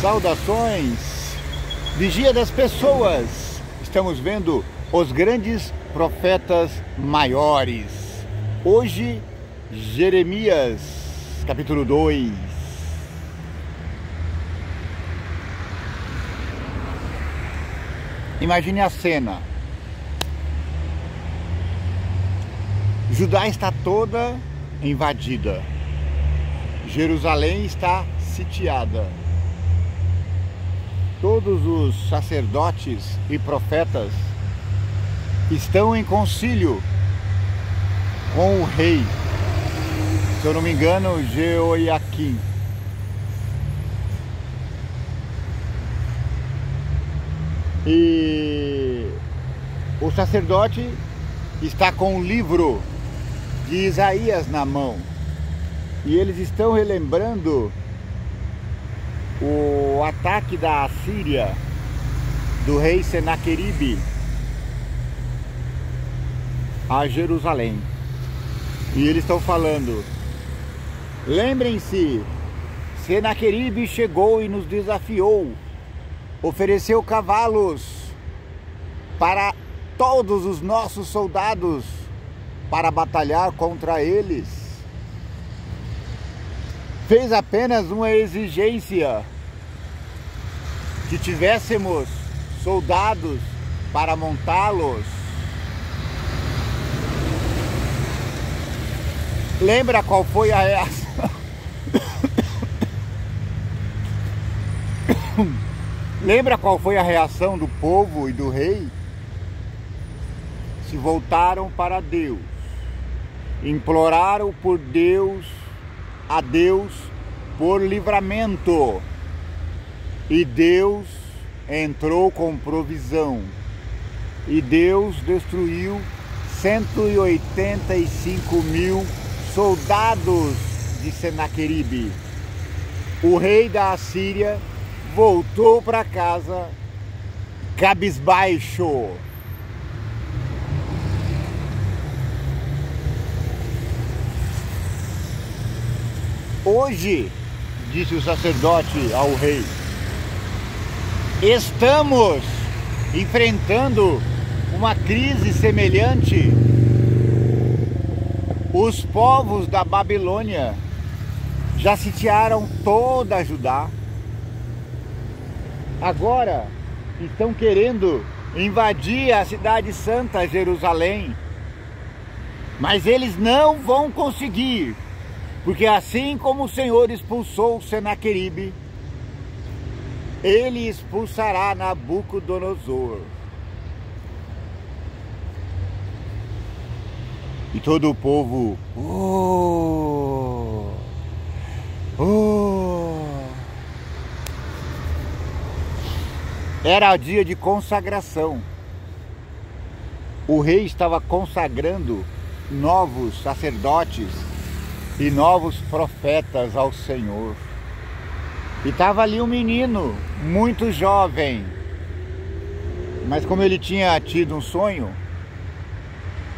Saudações, vigia das pessoas. Estamos vendo os grandes profetas maiores. Hoje, Jeremias, capítulo 2. Imagine a cena. Judá está toda invadida. Jerusalém está sitiada. Todos os sacerdotes e profetas estão em concílio com o rei, se eu não me engano, Jeoiaquim. E o sacerdote está com o livro de Isaías na mão. E eles estão relembrando o ataque da Assíria, do rei Senaqueribe, a Jerusalém. E eles estão falando: lembrem-se, Senaqueribe chegou e nos desafiou, ofereceu cavalos para todos os nossos soldados para batalhar contra eles. Fez apenas uma exigência, que tivéssemos soldados para montá-los. Lembra qual foi a reação? Lembra qual foi a reação do povo e do rei? Se voltaram para Deus, imploraram por Deus, a Deus por livramento, e Deus entrou com provisão, e Deus destruiu 185.000 soldados de Senaqueribe. O rei da Assíria voltou para casa cabisbaixo. Hoje, disse o sacerdote ao rei, estamos enfrentando uma crise semelhante. Os povos da Babilônia já sitiaram toda a Judá. Agora estão querendo invadir a cidade santa, Jerusalém. Mas eles não vão conseguir. Porque assim como o Senhor expulsou Senaqueribe, ele expulsará Nabucodonosor. E todo o povo, Era o dia de consagração. O rei estava consagrando novos sacerdotes e novos profetas ao Senhor. E estava ali um menino muito jovem, mas como ele tinha tido um sonho,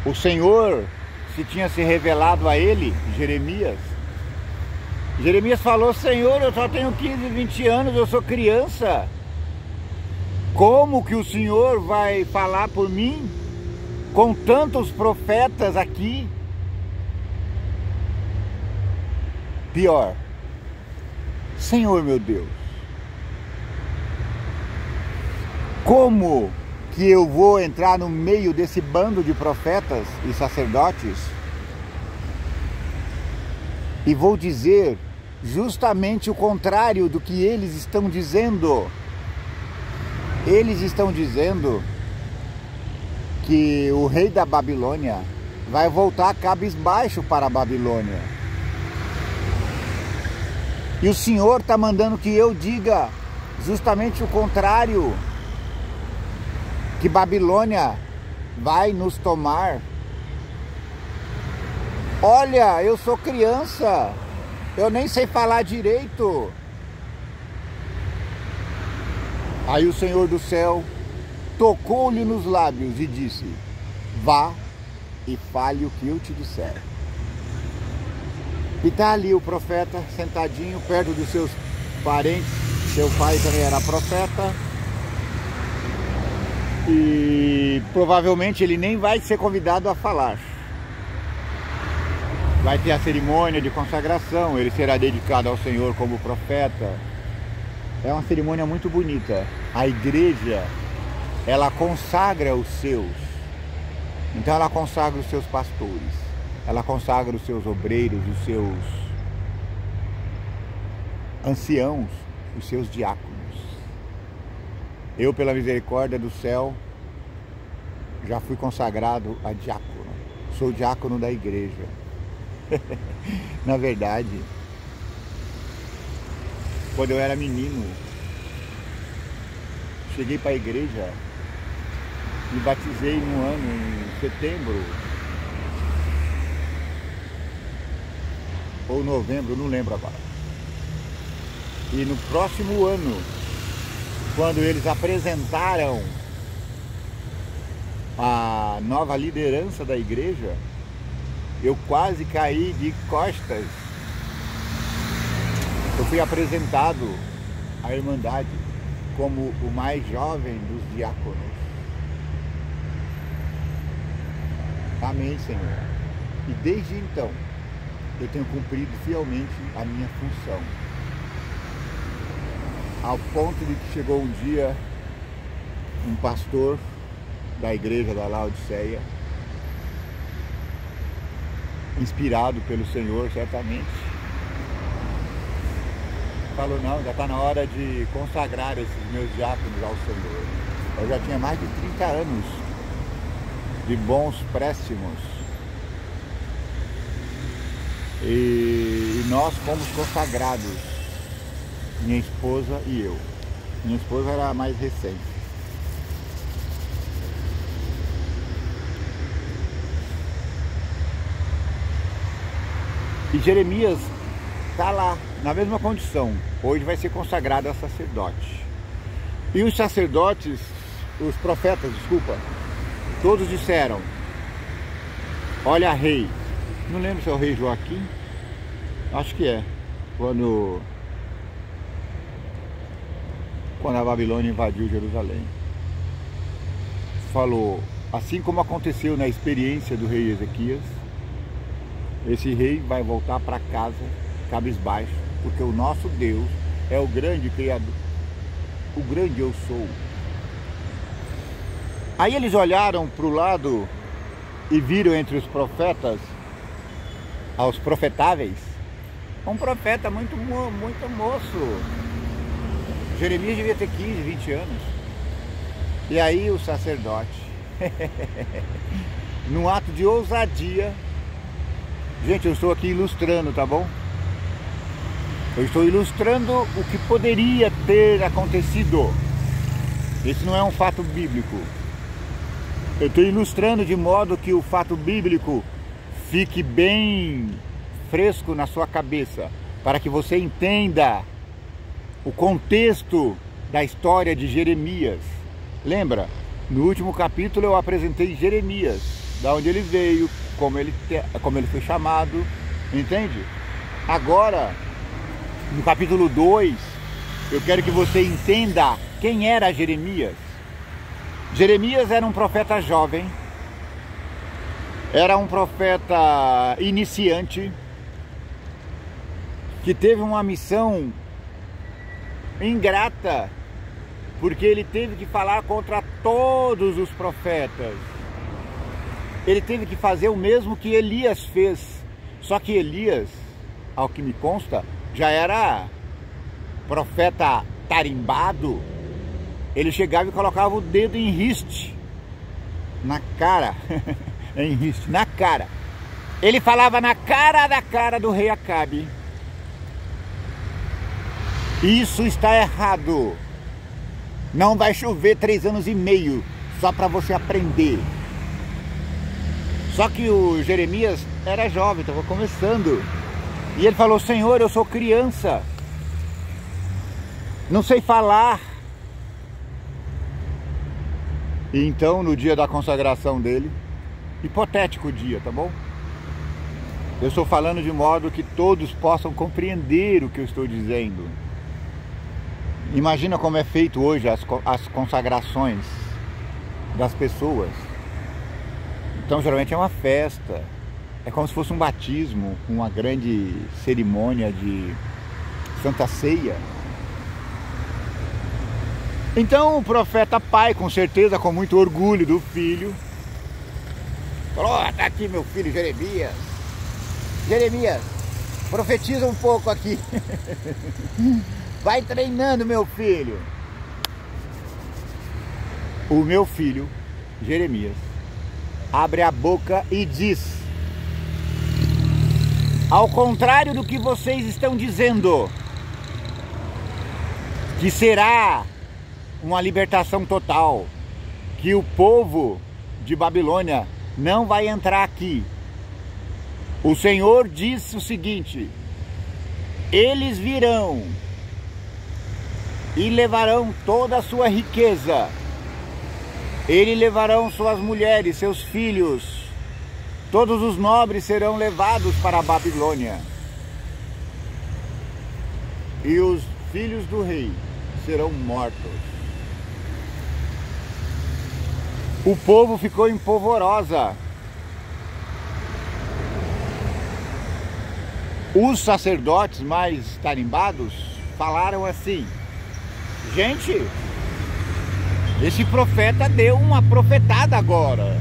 o Senhor tinha se revelado a ele, Jeremias. Jeremias falou: Senhor, eu só tenho 15, 20 anos, eu sou criança. Como que o Senhor vai falar por mim com tantos profetas aqui? Pior, Senhor meu Deus, como que eu vou entrar no meio desse bando de profetas e sacerdotes e vou dizer justamente o contrário do que eles estão dizendo? Eles estão dizendo que o rei da Babilônia vai voltar cabisbaixo para a Babilônia. E o Senhor está mandando que eu diga justamente o contrário, que Babilônia vai nos tomar. Olha, eu sou criança, eu nem sei falar direito. Aí o Senhor do céu tocou-lhe nos lábios e disse: vá e fale o que eu te disser. E está ali o profeta sentadinho perto dos seus parentes, Seu pai também era profeta. E provavelmente ele nem vai ser convidado a falar. Vai ter a cerimônia de consagração, ele será dedicado ao Senhor como profeta. É uma cerimônia muito bonita. A igreja, ela consagra os seus. Então ela consagra os seus pastores, ela consagra os seus obreiros, os seus anciãos, os seus diáconos. Eu, pela misericórdia do céu, já fui consagrado a diácono. Sou diácono da igreja. Na verdade, quando eu era menino, cheguei para a igreja, me batizei no ano, em setembro ou novembro, não lembro agora. E no próximo ano, quando eles apresentaram a nova liderança da igreja, eu quase caí de costas. Eu fui apresentado à Irmandade como o mais jovem dos diáconos. Amém, Senhor. E desde então, eu tenho cumprido fielmente a minha função. Ao ponto de que chegou um dia, um pastor da igreja da Laodiceia, inspirado pelo Senhor certamente, falou: não, já está na hora de consagrar esses meus diáconos ao Senhor. Eu já tinha mais de 30 anos de bons préstimos e nós fomos consagrados, minha esposa e eu. Minha esposa era a mais recente. E Jeremias está lá, na mesma condição. Hoje vai ser consagrado a sacerdote. E os sacerdotes, os profetas, desculpa, todos disseram: olha, rei. Não lembro se é o rei Joaquim. Acho que é. Quando a Babilônia invadiu Jerusalém. Falou, assim como aconteceu na experiência do rei Ezequias, esse rei vai voltar para casa cabisbaixo, porque o nosso Deus é o grande Criador, o grande eu sou. Aí eles olharam para o lado e viram entre os profetas, aos profetáveis, um profeta muito moço. Jeremias devia ter 15, 20 anos. E aí o sacerdote, num ato de ousadia, gente, eu estou aqui ilustrando, tá bom? Eu estou ilustrando o que poderia ter acontecido. Esse não é um fato bíblico. Eu estou ilustrando de modo que o fato bíblico fique bem fresco na sua cabeça, para que você entenda o contexto da história de Jeremias. Lembra? No último capítulo eu apresentei Jeremias, da onde ele veio, como ele foi chamado, entende? Agora, no capítulo 2, eu quero que você entenda quem era Jeremias. Jeremias era um profeta jovem, era um profeta iniciante, que teve uma missão ingrata, porque ele teve que falar contra todos os profetas. Ele teve que fazer o mesmo que Elias fez. Só que Elias, ao que me consta, já era profeta tarimbado. Ele chegava e colocava o dedo em riste, na cara, em riste, na cara. Ele falava na cara da cara do rei Acabe. Isso está errado. Não vai chover 3 anos e meio, só para você aprender. Só que o Jeremias era jovem, estava começando. E ele falou: Senhor, eu sou criança, não sei falar. E então, no dia da consagração dele, hipotético dia, tá bom? Eu estou falando de modo que todos possam compreender o que eu estou dizendo. Imagina como é feito hoje as consagrações das pessoas. Então geralmente é uma festa, é como se fosse um batismo, uma grande cerimônia de Santa Ceia. Então o profeta pai, com certeza, com muito orgulho do filho, falou: ó, tá aqui meu filho Jeremias. Jeremias, profetiza um pouco aqui. Vai treinando, meu filho. O meu filho, Jeremias, abre a boca e diz: ao contrário do que vocês estão dizendo, que será uma libertação total, que o povo de Babilônia não vai entrar aqui. O Senhor disse o seguinte: eles virão e levarão toda a sua riqueza, eles levarão suas mulheres, seus filhos, todos os nobres serão levados para a Babilônia, e os filhos do rei serão mortos. O povo ficou em polvorosa. Os sacerdotes mais tarimbados falaram assim: gente, esse profeta deu uma profetada agora.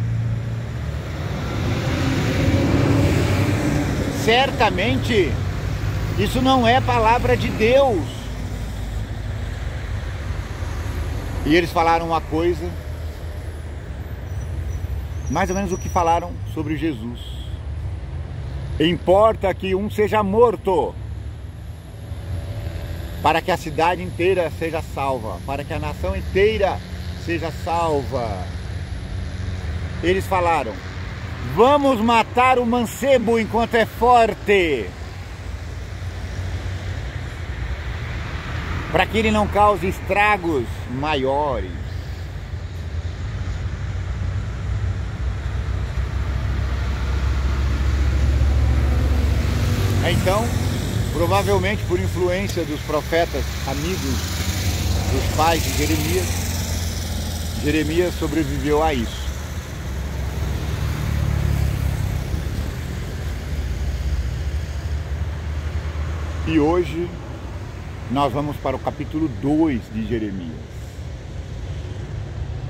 Certamente isso não é palavra de Deus. E eles falaram uma coisa, mais ou menos o que falaram sobre Jesus: importa que um seja morto, para que a cidade inteira seja salva, para que a nação inteira seja salva. Eles falaram: vamos matar o mancebo enquanto é forte, para que ele não cause estragos maiores. Então, provavelmente por influência dos profetas amigos dos pais de Jeremias, Jeremias sobreviveu a isso. E hoje nós vamos para o capítulo 2 de Jeremias.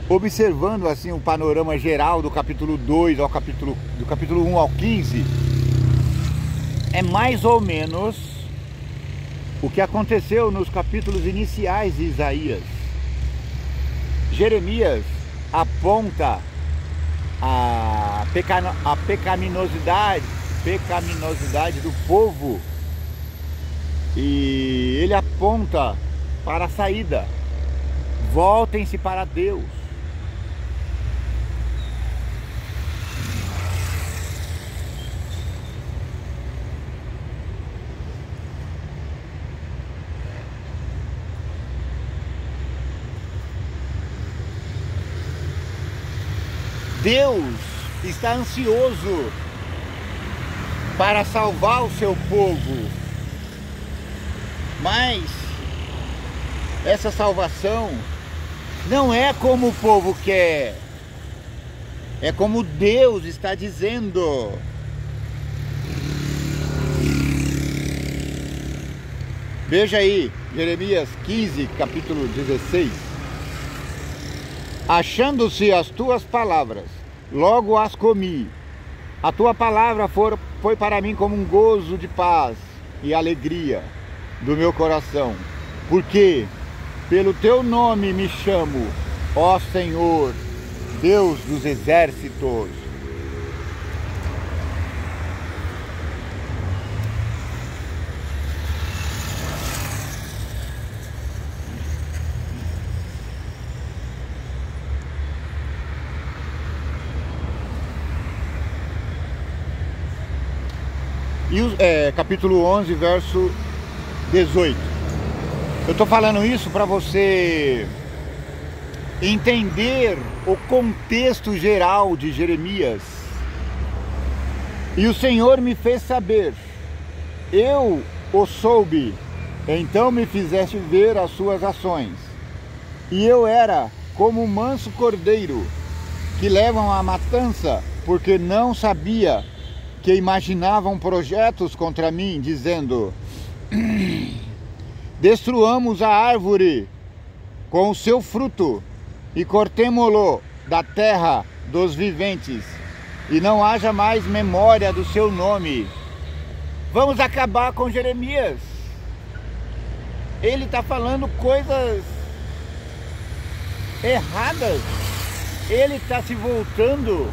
Observando assim o panorama geral do capítulo 2 do capítulo 1 ao 15, é mais ou menos o que aconteceu nos capítulos iniciais de Isaías. Jeremias aponta a pecaminosidade do povo, e ele aponta para a saída: voltem-se para Deus. Deus está ansioso para salvar o seu povo, mas essa salvação não é como o povo quer, é como Deus está dizendo. Veja aí, Jeremias 15, capítulo 16. Achando-se as tuas palavras, logo as comi. A tua palavra foi para mim como um gozo de paz e alegria do meu coração. Porque pelo teu nome me chamo, ó Senhor, Deus dos exércitos. E capítulo 11, verso 18. Eu estou falando isso para você entender o contexto geral de Jeremias. E o Senhor me fez saber, eu o soube Então me fizeste ver as suas ações, e eu era como um manso cordeiro que levam à matança, porque não sabia que imaginavam projetos contra mim, dizendo: destruamos a árvore com o seu fruto e cortemo-lo da terra dos viventes, e não haja mais memória do seu nome. Vamos acabar com Jeremias. Ele está falando coisas erradas. Ele está se voltando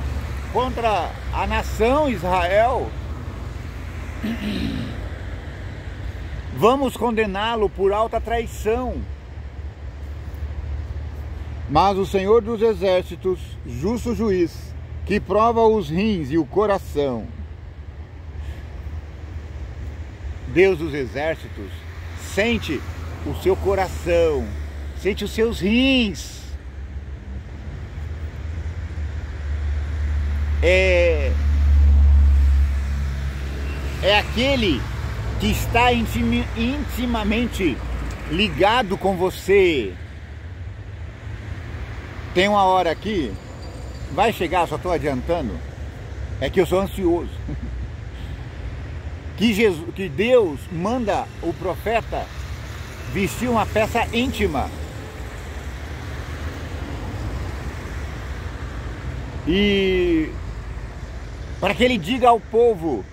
contra a nação Israel. Vamos condená-lo por alta traição. Mas o Senhor dos Exércitos, justo juiz, que prova os rins e o coração, Deus dos Exércitos, sente o seu coração, sente os seus rins. É aquele que está intimamente ligado com você. Tem uma hora aqui, vai chegar, só estou adiantando, é que eu sou ansioso. Que Deus manda o profeta vestir uma peça íntima. E para que ele diga ao povo: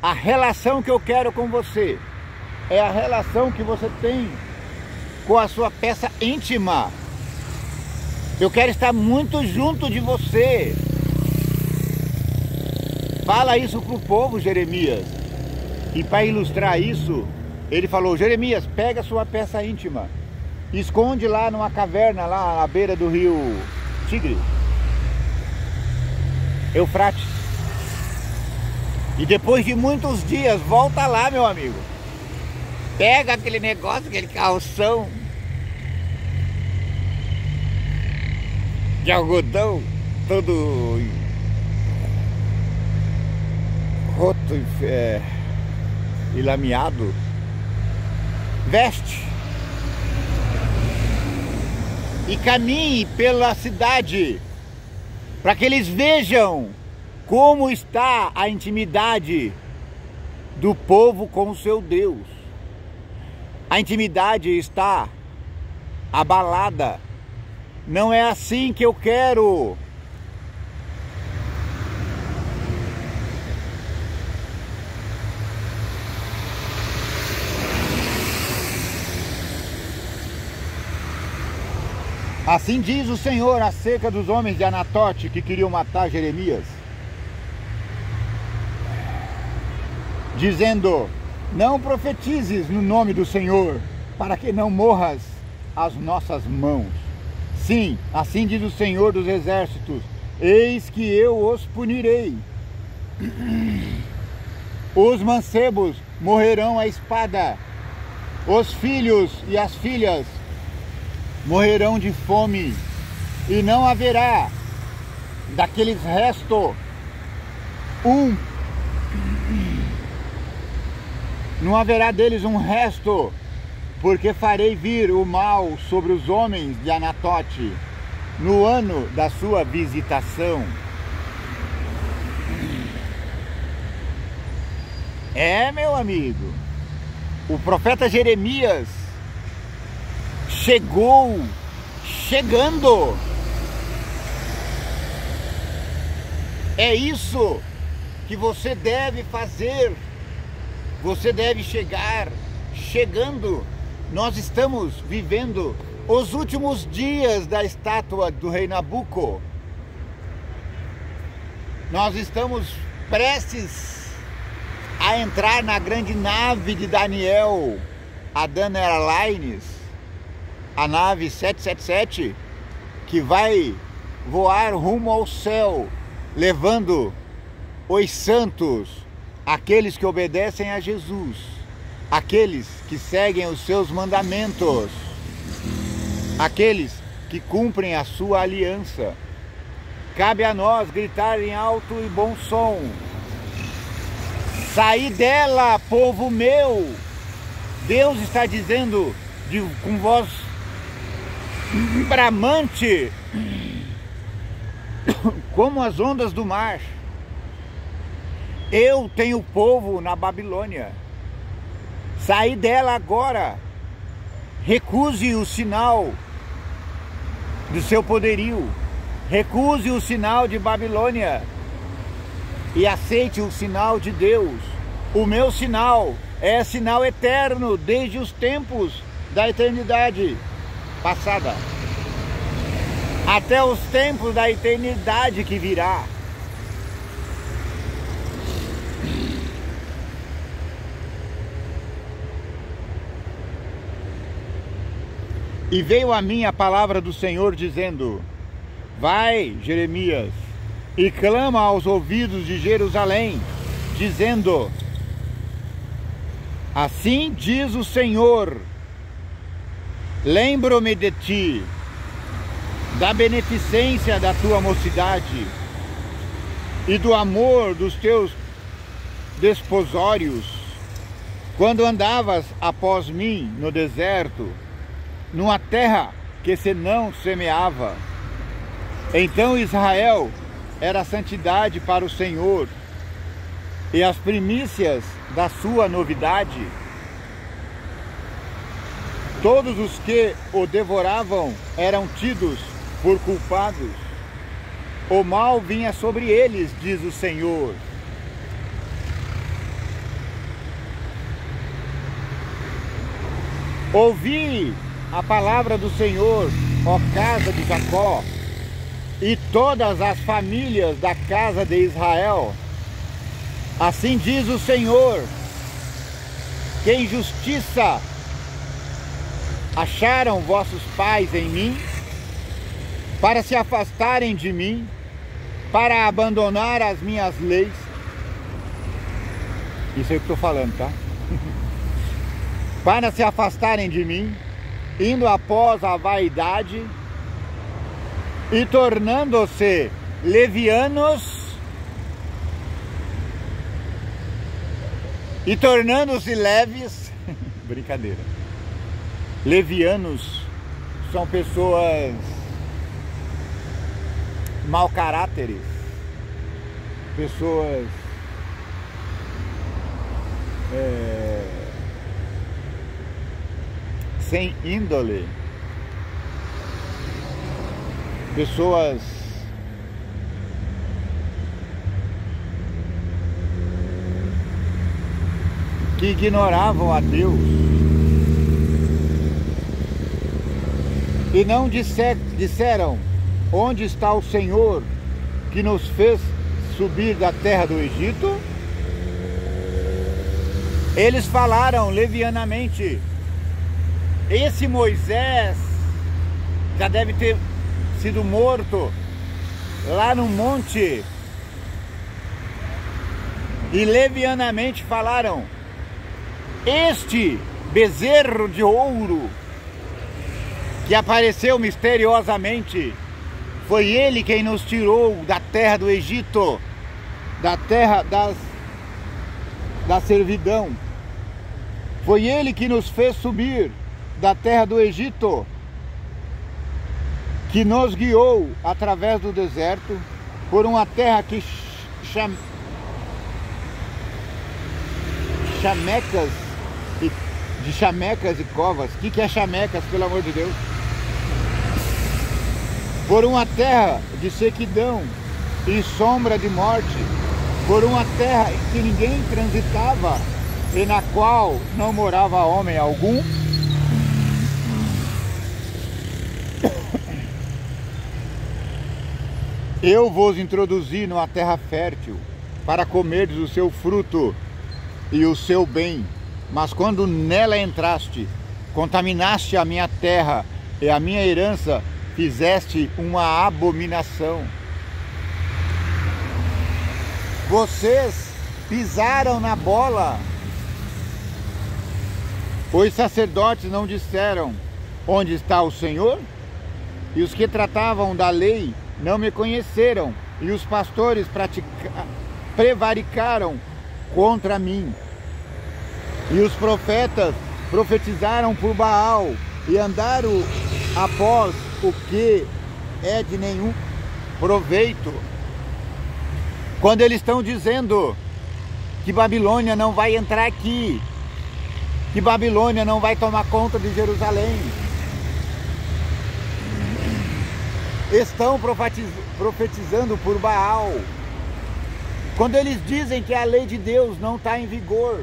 a relação que eu quero com você é a relação que você tem com a sua peça íntima. Eu quero estar muito junto de você. Fala isso para o povo, Jeremias. E para ilustrar isso, ele falou: Jeremias, pega a sua peça íntima, esconde lá numa caverna, lá à beira do rio Tigre, Eufrates. E depois de muitos dias, volta lá, meu amigo. Pega aquele negócio, aquele calção de algodão, todo roto e lameado. Veste e caminhe pela cidade, para que eles vejam como está a intimidade do povo com o seu Deus. A intimidade está abalada. Não é assim que eu quero. Assim diz o Senhor acerca dos homens de Anatote que queriam matar Jeremias, dizendo: não profetizes no nome do Senhor, para que não morras às nossas mãos. Sim, assim diz o Senhor dos Exércitos: eis que eu os punirei. Os mancebos morrerão à espada, os filhos e as filhas morrerão de fome, e não haverá daqueles restos não haverá deles um resto, porque farei vir o mal sobre os homens de Anatote no ano da sua visitação. Meu amigo, o profeta Jeremias chegando. É isso que você deve fazer. Você deve chegando. Nós estamos vivendo os últimos dias da estátua do rei Nabuco. Nós estamos prestes a entrar na grande nave de Daniel, a Dana Airlines, a nave 777, que vai voar rumo ao céu, levando os santos, aqueles que obedecem a Jesus, aqueles que seguem os seus mandamentos, aqueles que cumprem a sua aliança. Cabe a nós gritar em alto e bom som: saí dela, povo meu, Deus está dizendo com voz bramante, como as ondas do mar: eu tenho povo na Babilônia, saí dela agora, recuse o sinal do seu poderio, recuse o sinal de Babilônia e aceite o sinal de Deus. O meu sinal é sinal eterno desde os tempos da eternidade passada até os tempos da eternidade que virá. E veio a mim a palavra do Senhor dizendo: vai, Jeremias, e clama aos ouvidos de Jerusalém, dizendo: assim diz o Senhor, lembro-me de ti, da beneficência da tua mocidade e do amor dos teus desposórios, quando andavas após mim no deserto, numa terra que se não semeava. Então Israel era santidade para o Senhor, e as primícias da sua novidade. Todos os que o devoravam eram tidos por culpados. O mal vinha sobre eles, diz o Senhor. Ouvi a palavra do Senhor, ó casa de Jacó, e todas as famílias da casa de Israel. Assim diz o Senhor: que injustiça acharam vossos pais em mim, para se afastarem de mim, para abandonar as minhas leis. Isso é o que estou falando, tá? Para se afastarem de mim, indo após a vaidade e tornando-se levianos, e tornando-se leves. Brincadeira. Levianos são pessoas mau caráteres, pessoas sem índole, pessoas que ignoravam a Deus e não disseram: onde está o Senhor que nos fez subir da terra do Egito? Eles falaram levianamente: esse Moisés já deve ter sido morto lá no monte. E levianamente falaram: este bezerro de ouro que apareceu misteriosamente, foi ele quem nos tirou da terra do Egito, da terra da servidão. Foi ele que nos fez subir da terra do Egito, que nos guiou através do deserto por uma terra que de chamecas e covas. O que é chamecas, pelo amor de Deus? Por uma terra de sequidão e sombra de morte, por uma terra em que ninguém transitava e na qual não morava homem algum. Eu vos introduzi numa terra fértil, para comerdes o seu fruto e o seu bem. Mas quando nela entraste, contaminaste a minha terra e a minha herança fizeste uma abominação. Vocês pisaram na bola. Os sacerdotes não disseram: onde está o Senhor? E os que tratavam da lei não me conheceram, e os pastores prevaricaram contra mim. E os profetas profetizaram por Baal e andaram após o que é de nenhum proveito. Quando eles estão dizendo que Babilônia não vai entrar aqui, que Babilônia não vai tomar conta de Jerusalém, estão profetizando por Baal. Quando eles dizem que a lei de Deus não está em vigor,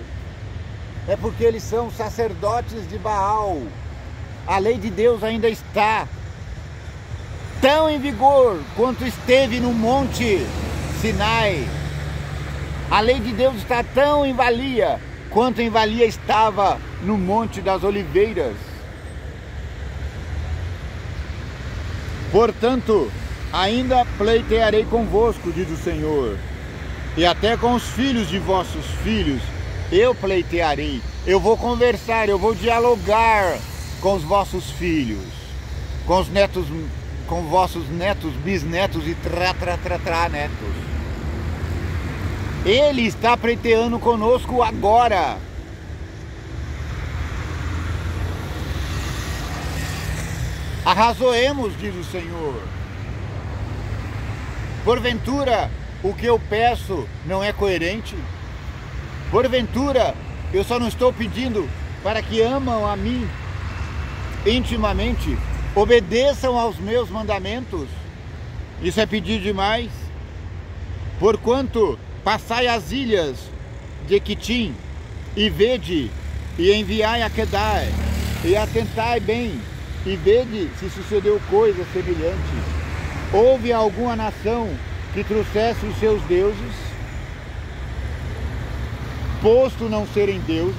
é porque eles são sacerdotes de Baal. A lei de Deus ainda está tão em vigor quanto esteve no Monte Sinai. A lei de Deus está tão em valia quanto em valia estava no Monte das Oliveiras. Portanto, ainda pleitearei convosco, diz o Senhor, e até com os filhos de vossos filhos eu pleitearei. Eu vou conversar, eu vou dialogar com os vossos filhos, com os netos, com vossos netos, bisnetos e netos. Ele está pleiteando conosco agora. Arrazoemos, diz o Senhor. Porventura, o que eu peço não é coerente? Porventura, eu só não estou pedindo para que amam a mim intimamente, obedeçam aos meus mandamentos? Isso é pedir demais? Porquanto passai as ilhas de Quitim, e vede, e enviai a Quedar, e atentai bem, e vede se sucedeu coisa semelhante. Houve alguma nação que trouxesse os seus deuses, posto não serem deuses?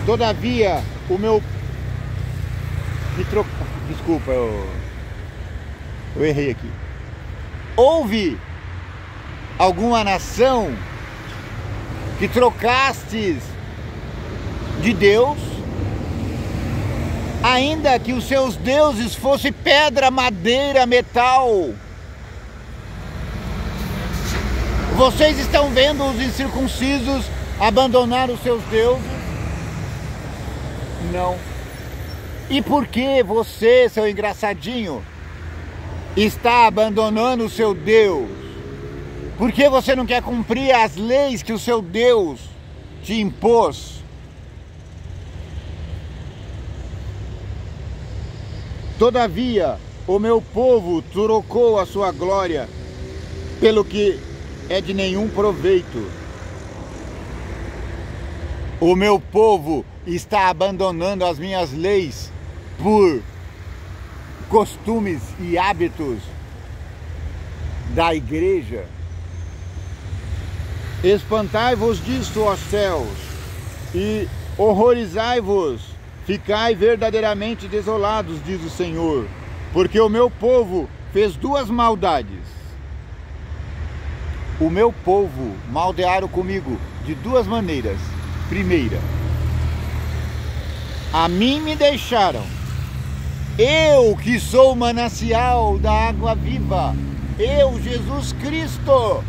Todavia, o meu... Desculpa, eu errei aqui. Houve alguma nação que trocastes de Deus, ainda que os seus deuses fossem pedra, madeira, metal? Vocês estão vendo os incircuncisos abandonar os seus deuses? Não. E por que você, seu engraçadinho, está abandonando o seu Deus? Por que você não quer cumprir as leis que o seu Deus te impôs? Todavia, o meu povo trocou a sua glória pelo que é de nenhum proveito. O meu povo está abandonando as minhas leis por costumes e hábitos da igreja. Espantai-vos disto, ó céus, e horrorizai-vos, ficai verdadeiramente desolados, diz o Senhor, porque o meu povo fez duas maldades. O meu povo maldearam comigo de duas maneiras. Primeira, a mim me deixaram, eu que sou o manancial da água viva, eu, Jesus Cristo,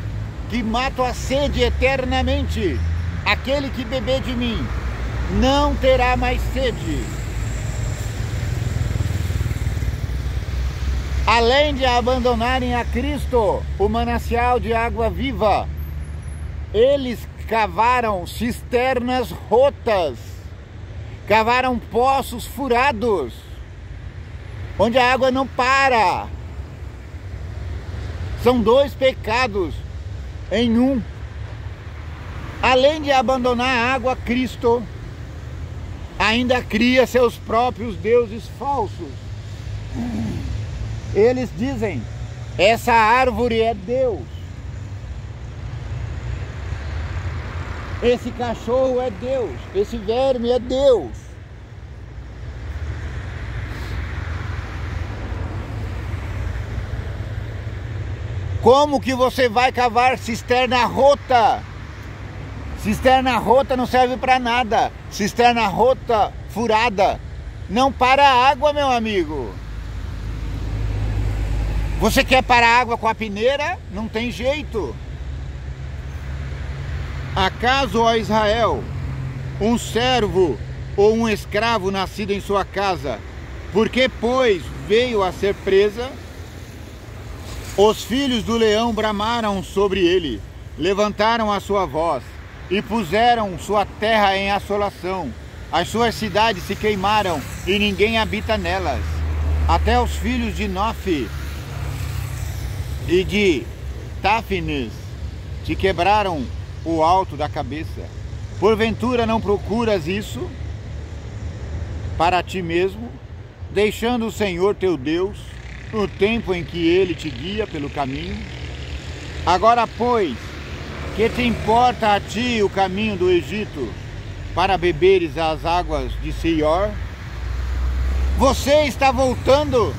que mato a sede eternamente. Aquele que beber de mim não terá mais sede. Além de abandonarem a Cristo, o manancial de água viva, eles cavaram cisternas rotas, cavaram poços furados, onde a água não para. São dois pecados em um. Além de abandonar a água, Cristo ainda cria seus próprios deuses falsos. Eles dizem, essa árvore é Deus, esse cachorro é Deus, esse verme é Deus. Como que você vai cavar cisterna rota? Cisterna rota não serve para nada. Cisterna rota, furada, não para a água, meu amigo. Você quer parar a água com a peneira? Não tem jeito. Acaso, ó Israel, um servo ou um escravo nascido em sua casa, porque, pois, veio a ser presa. Os filhos do leão bramaram sobre ele, levantaram a sua voz e puseram sua terra em assolação. As suas cidades se queimaram e ninguém habita nelas. Até os filhos de Nofe e de Táfnis te quebraram o alto da cabeça. Porventura não procuras isso para ti mesmo, deixando o Senhor teu Deus no tempo em que ele te guia pelo caminho? Agora, pois, que te importa a ti o caminho do Egito, para beberes as águas de Seior? Você está voltando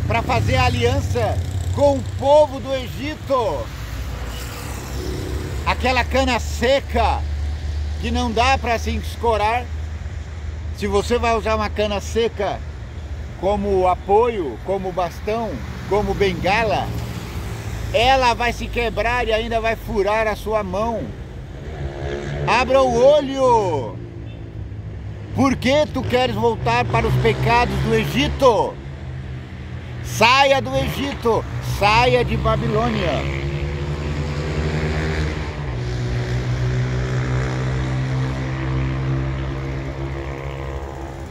para fazer aliança com o povo do Egito. Aquela cana seca que não dá para se escorar. Se você vai usar uma cana seca como apoio, como bastão, como bengala, ela vai se quebrar e ainda vai furar a sua mão. Abra o olho! Por que tu queres voltar para os pecados do Egito? Saia do Egito, saia de Babilônia.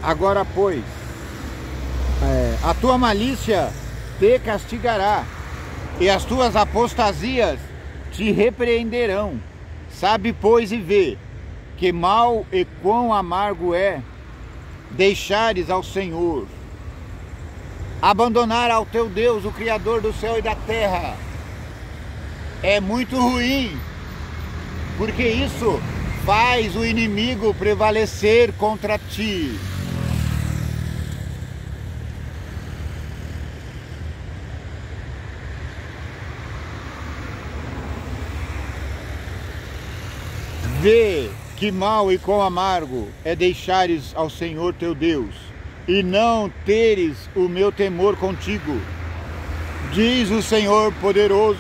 Agora, pois, a tua malícia te castigará, e as tuas apostasias te repreenderão. Sabe, pois, e vê, que mal e quão amargo é deixares ao Senhor, abandonar ao teu Deus, o Criador do céu e da terra. É muito ruim, porque isso faz o inimigo prevalecer contra ti. Vê que mal e quão amargo é deixares ao Senhor teu Deus, e não teres o meu temor contigo, diz o Senhor poderoso,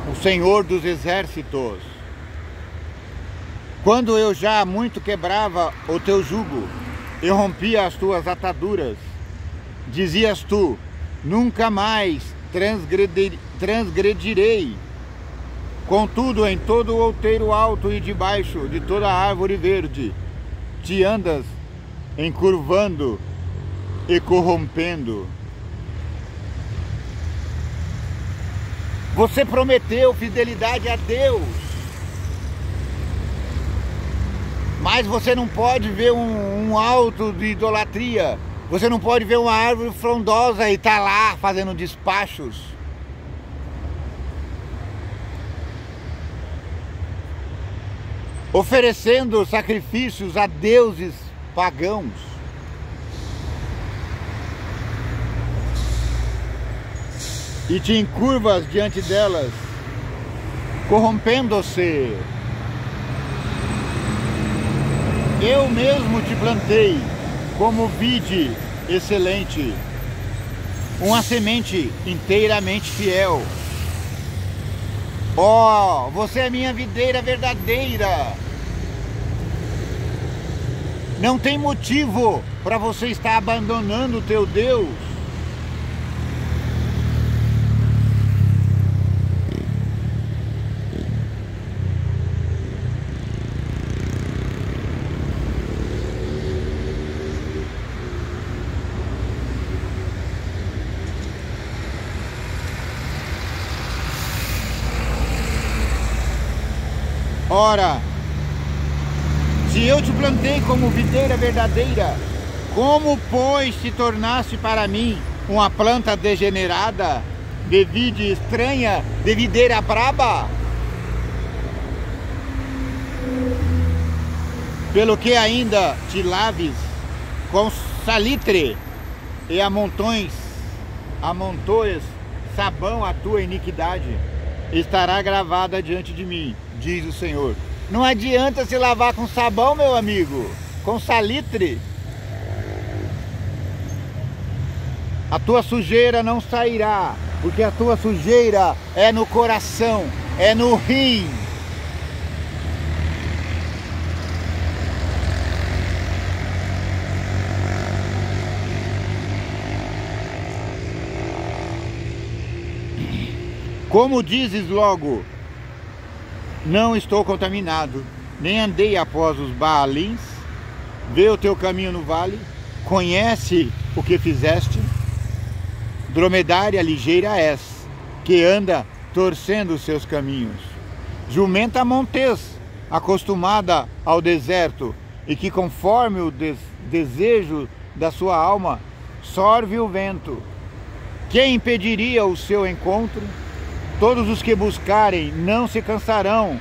o Senhor dos exércitos. Quando eu já muito quebrava o teu jugo, eu rompia as tuas ataduras, dizias tu, nunca mais transgredirei. Contudo, em todo o outeiro alto e debaixo de toda a árvore verde, te andas encurvando e corrompendo. Você prometeu fidelidade a Deus, mas você não pode ver um alto de idolatria. Você não pode ver uma árvore frondosa e estar lá fazendo despachos. Oferecendo sacrifícios a deuses pagãos. E te encurvas diante delas, corrompendo-se. Eu mesmo te plantei como vide excelente, uma semente inteiramente fiel. Ó, você é minha videira verdadeira. Não tem motivo para você estar abandonando o teu Deus. Ora, se eu te plantei como videira verdadeira, como, pois, te tornaste para mim uma planta degenerada, de vide estranha, de videira braba? Pelo que ainda te laves com salitre e amontoes sabão a tua iniquidade, estará gravada diante de mim, diz o Senhor. Não adianta se lavar com sabão, meu amigo, com salitre. A tua sujeira não sairá, porque a tua sujeira é no coração, é no rim. Como dizes logo, não estou contaminado, nem andei após os Baalins, vê o teu caminho no vale, conhece o que fizeste, dromedária ligeira és, que anda torcendo os seus caminhos, jumenta montês, acostumada ao deserto, e que conforme o desejo da sua alma, sorve o vento. Quem impediria o seu encontro? Todos os que buscarem não se cansarão,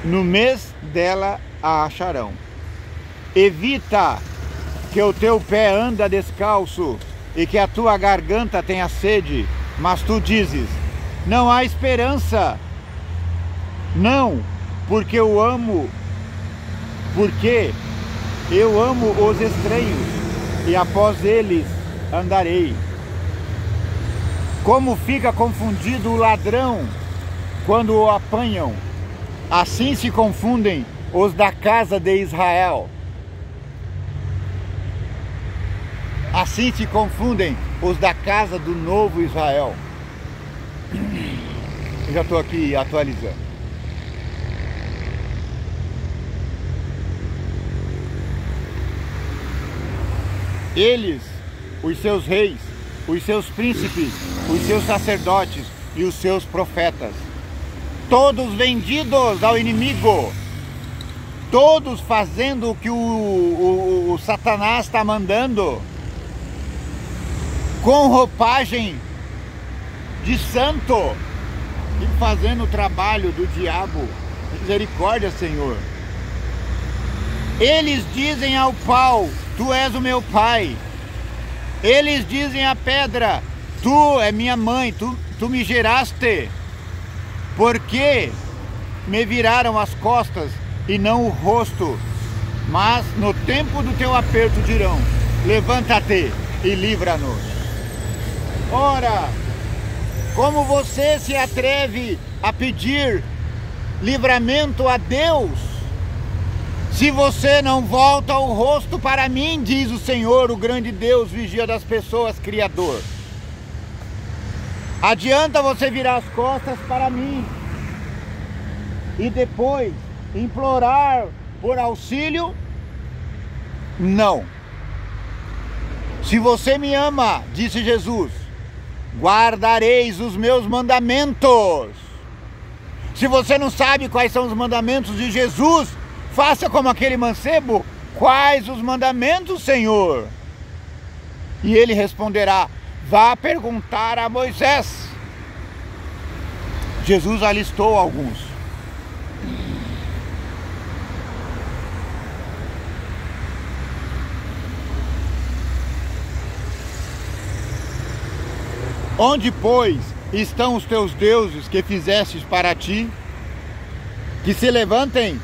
no mês dela a acharão. Evita que o teu pé anda descalço e que a tua garganta tenha sede, mas tu dizes, não há esperança. Não, porque eu amo os estranhos e após eles andarei. Como fica confundido o ladrão quando o apanham, assim se confundem os da casa de Israel. Assim se confundem os da casa do novo Israel. Eu já estou aqui atualizando. Eles, os seus reis, os seus príncipes, os seus sacerdotes e os seus profetas, todos vendidos ao inimigo, todos fazendo o que o Satanás está mandando, com roupagem de santo e fazendo o trabalho do diabo. Misericórdia, Senhor. Eles dizem ao pau, tu és o meu pai. Eles dizem à pedra, tu é minha mãe, tu me geraste. Porque me viraram as costas e não o rosto. Mas no tempo do teu aperto dirão, levanta-te e livra-nos. Ora, como você se atreve a pedir livramento a Deus, se você não volta o rosto para mim, diz o Senhor, o grande Deus, vigia das pessoas, Criador. Adianta você virar as costas para mim e depois implorar por auxílio? Não. Se você me ama, disse Jesus, guardareis os meus mandamentos. Se você não sabe quais são os mandamentos de Jesus, faça como aquele mancebo, quais os mandamentos, Senhor? E ele responderá, vá perguntar a Moisés. Jesus alistou alguns. Onde, pois, estão os teus deuses que fizestes para ti? Que se levantem,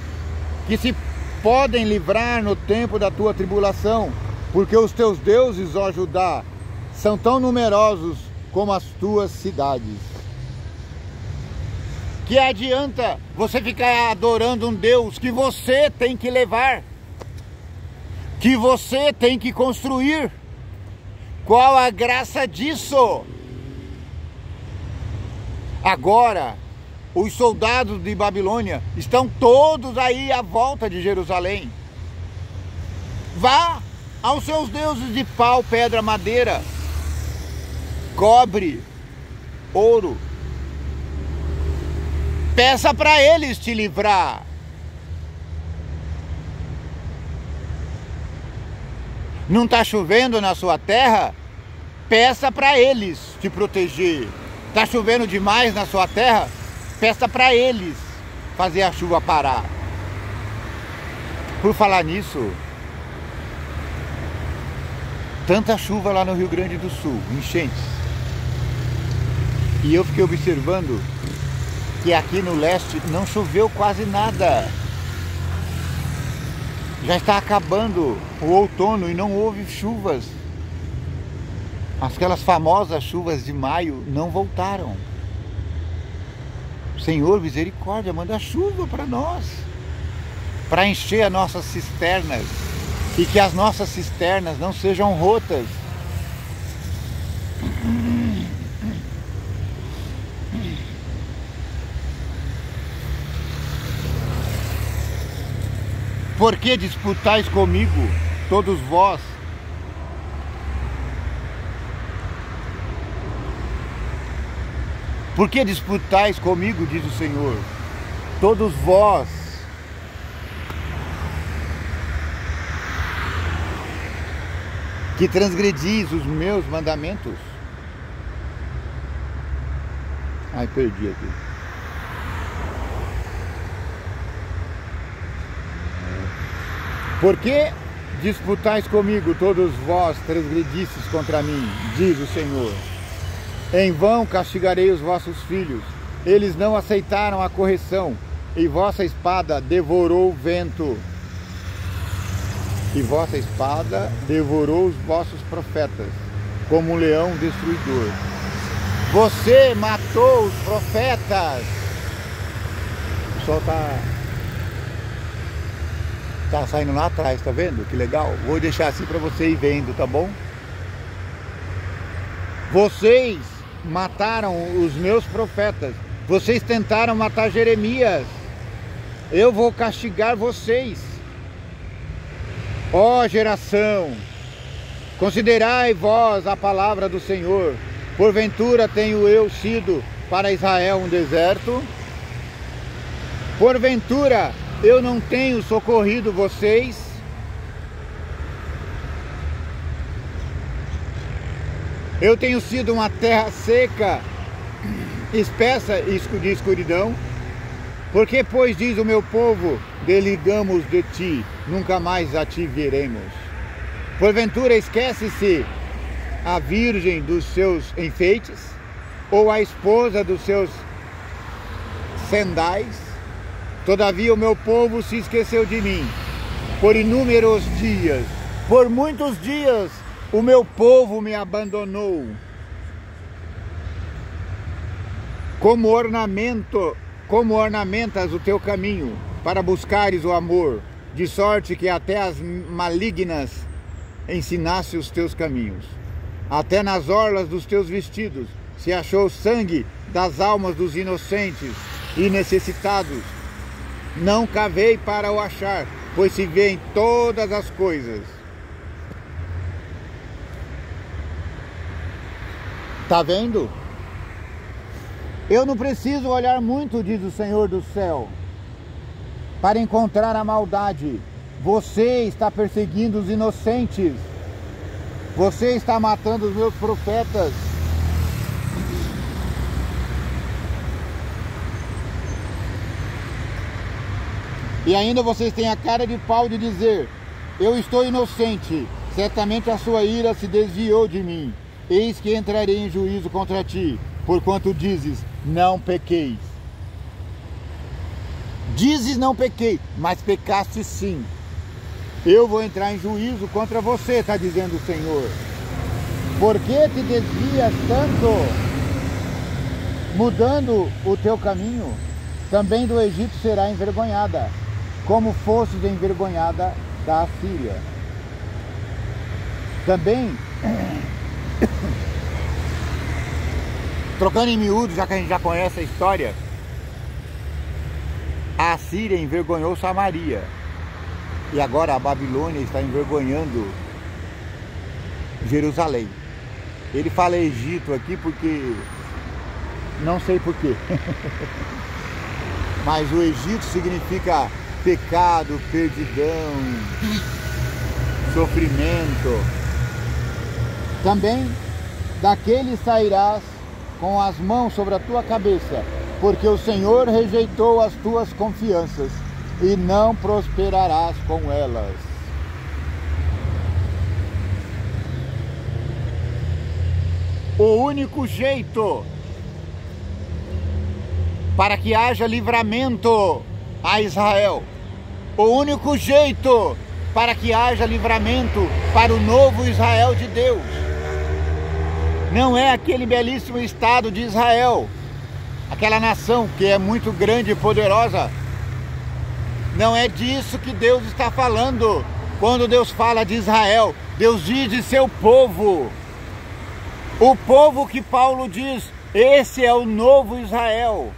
que se podem livrar no tempo da tua tribulação, porque os teus deuses, ó Judá, são tão numerosos como as tuas cidades. Que adianta você ficar adorando um Deus que você tem que levar, que você tem que construir? Qual a graça disso? Agora, os soldados de Babilônia estão todos aí à volta de Jerusalém. Vá aos seus deuses de pau, pedra, madeira, cobre, ouro. Peça para eles te livrar. Não está chovendo na sua terra? Peça para eles te proteger. Está chovendo demais na sua terra? Peça para eles fazer a chuva parar. Por falar nisso, tanta chuva lá no Rio Grande do Sul, enchentes. E eu fiquei observando que aqui no leste não choveu quase nada. Já está acabando o outono e não houve chuvas. Aquelas famosas chuvas de maio não voltaram. Senhor, misericórdia, manda chuva para nós, para encher as nossas cisternas, e que as nossas cisternas não sejam rotas. Por que disputais comigo, todos vós? Por que disputais comigo, diz o Senhor, todos vós? Que transgredis os meus mandamentos? Ai, perdi aqui. Por que disputais comigo, todos vós transgredistes contra mim, diz o Senhor? Em vão castigarei os vossos filhos, eles não aceitaram a correção, e vossa espada devorou o vento. E vossa espada devorou os vossos profetas, como um leão destruidor. Você matou os profetas. O sol tá saindo lá atrás, tá vendo? Que legal. Vou deixar assim para você ir vendo, tá bom? Vocês mataram os meus profetas. Vocês tentaram matar Jeremias. Eu vou castigar vocês. Ó geração, considerai vós a palavra do Senhor. Porventura tenho eu sido para Israel um deserto? Porventura eu não tenho socorrido vocês? Eu tenho sido uma terra seca, espessa de escuridão? Porque, pois, diz o meu povo, desligamos de ti, nunca mais a ti veremos. Porventura esquece-se a virgem dos seus enfeites, ou a esposa dos seus sendais? Todavia o meu povo se esqueceu de mim, por inúmeros dias, por muitos dias o meu povo me abandonou. Como ornamentas o teu caminho, para buscares o amor, de sorte que até as malignas ensinasse os teus caminhos. Até nas orlas dos teus vestidos se achou sangue das almas dos inocentes e necessitados. Não cavei para o achar, pois se vê em todas as coisas. Tá vendo? Eu não preciso olhar muito, diz o Senhor do céu, para encontrar a maldade. Você está perseguindo os inocentes. Você está matando os meus profetas. E ainda vocês têm a cara de pau de dizer: eu estou inocente, certamente a sua ira se desviou de mim. Eis que entrarei em juízo contra ti, porquanto dizes, não pequeis. Dizes, não pequei, mas pecaste sim. Eu vou entrar em juízo contra você, está dizendo o Senhor. Por que te desvias tanto, mudando o teu caminho? Também do Egito será envergonhada, como fostes envergonhada da Assíria. Também, trocando em miúdos, já que a gente já conhece a história, a Assíria envergonhou Samaria. E agora a Babilônia está envergonhando Jerusalém. Ele fala Egito aqui porque... não sei porquê. Mas o Egito significa pecado, perdidão, sofrimento. Também daquele sairás com as mãos sobre a tua cabeça, porque o Senhor rejeitou as tuas confianças e não prosperarás com elas. O único jeito para que haja livramento a Israel, o único jeito para que haja livramento para o novo Israel de Deus, não é aquele belíssimo estado de Israel, aquela nação que é muito grande e poderosa. Não é disso que Deus está falando. Quando Deus fala de Israel, Deus diz de seu povo. O povo que Paulo diz, esse é o novo Israel.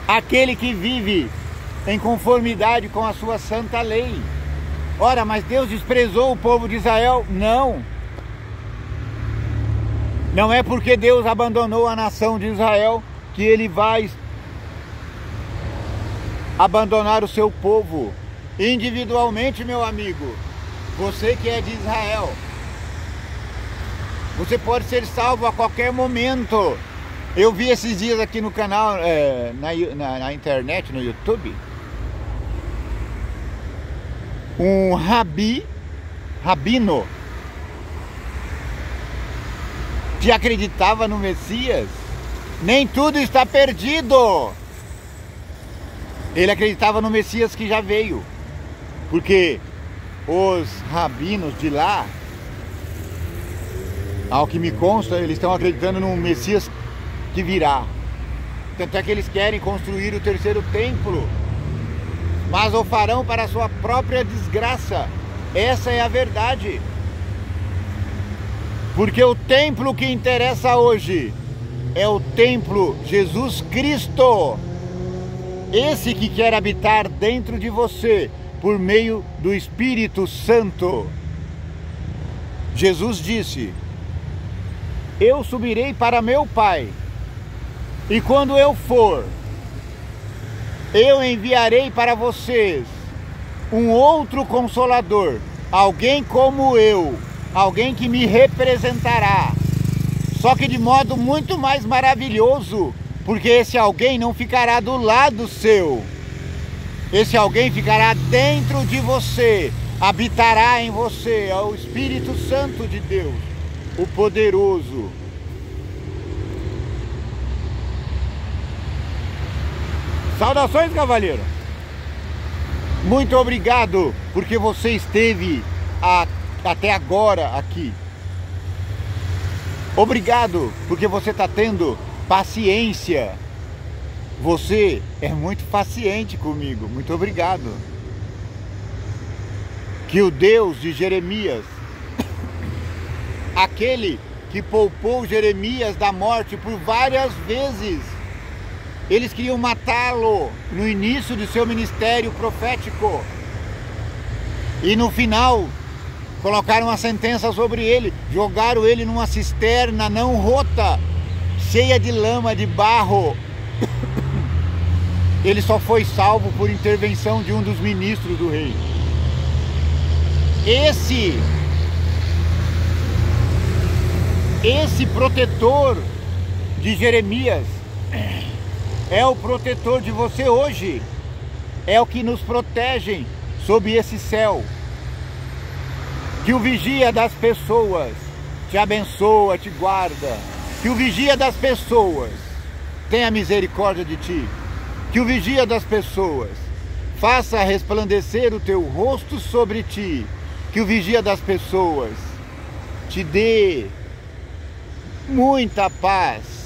Aquele que vive em conformidade com a sua santa lei. Ora, mas Deus desprezou o povo de Israel? Não. Não é porque Deus abandonou a nação de Israel que Ele vai abandonar o seu povo. Individualmente, meu amigo, você que é de Israel, você pode ser salvo a qualquer momento. Eu vi esses dias aqui no canal, na internet, no YouTube, um rabino, que acreditava no Messias. Nem tudo está perdido. Ele acreditava no Messias que já veio, porque os rabinos de lá, ao que me consta, eles estão acreditando no Messias que virá. Tanto é que eles querem construir o terceiro templo, mas o farão para a sua própria desgraça. Essa é a verdade. Porque o templo que interessa hoje é o templo Jesus Cristo. Esse que quer habitar dentro de você por meio do Espírito Santo. Jesus disse: eu subirei para meu Pai, e quando eu for, eu enviarei para vocês um outro Consolador, alguém como eu, alguém que me representará, só que de modo muito mais maravilhoso, porque esse alguém não ficará do lado seu, esse alguém ficará dentro de você, habitará em você, é o Espírito Santo de Deus, o poderoso. Saudações, cavaleiro! Muito obrigado, porque você esteve até agora aqui. Obrigado, porque você está tendo paciência. Você é muito paciente comigo. Muito obrigado. Que o Deus de Jeremias, aquele que poupou Jeremias da morte por várias vezes, eles queriam matá-lo no início de seu ministério profético. E no final, colocaram uma sentença sobre ele, jogaram ele numa cisterna não rota, cheia de lama, de barro. Ele só foi salvo por intervenção de um dos ministros do rei. Esse protetor de Jeremias é o protetor de você hoje. É o que nos protege sob esse céu. Que o vigia das pessoas te abençoa, te guarda. Que o vigia das pessoas tenha misericórdia de ti. Que o vigia das pessoas faça resplandecer o teu rosto sobre ti. Que o vigia das pessoas te dê muita paz.